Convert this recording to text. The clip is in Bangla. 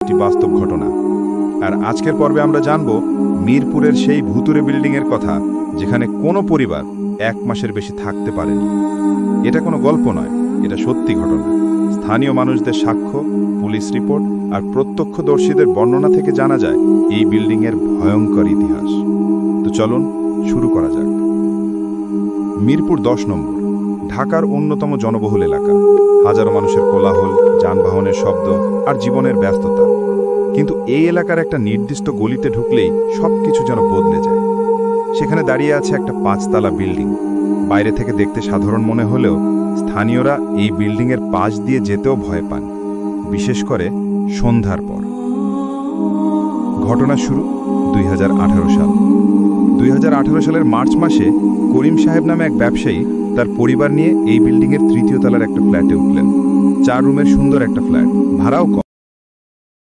একটি বাস্তব ঘটনা। আর আজকের পর্বে আমরা জানব মিরপুরের সেই ভুতুড়ে বিল্ডিংয়ের কথা, যেখানে কোনো পরিবার 1 মাসের বেশি থাকতে পারেনি। এটা কোনো গল্প নয়, এটা সত্যি ঘটনা। স্থানীয় মানুষদের সাক্ষ্য, পুলিশ রিপোর্ট আর প্রত্যক্ষদর্শীদের বর্ণনা থেকে জানা যায় এই বিল্ডিংয়ের ভয়ঙ্কর ইতিহাস। তো চলুন শুরু করা যাক। মিরপুর 10 নম্বর, ঢাকার অন্যতম জনবহুল এলাকা। হাজারো মানুষের কোলাহল, যানবাহনের শব্দ আর জীবনের ব্যস্ততা। কিন্তু এই এলাকার একটা নির্দিষ্ট গলিতে ঢুকলেই সবকিছু যেন বদলে যায়। সেখানে দাঁড়িয়ে আছে একটা 5 তলা বিল্ডিং। বাইরে থেকে দেখতে সাধারণ মনে হলেও স্থানীয়রা এই বিল্ডিংয়ের পাশ দিয়ে যেতেও ভয় পান, বিশেষ করে সন্ধ্যার পর। ঘটনা শুরু 2018 সাল। 2018 সালের মার্চ মাসে করিম সাহেব নামে এক ব্যবসায়ী তার পরিবার নিয়ে এই বিল্ডিংয়ের 3য় তলার একটা ফ্ল্যাটে উঠলেন। 4 রুমের সুন্দর একটা ফ্ল্যাট, ভাড়াও কম।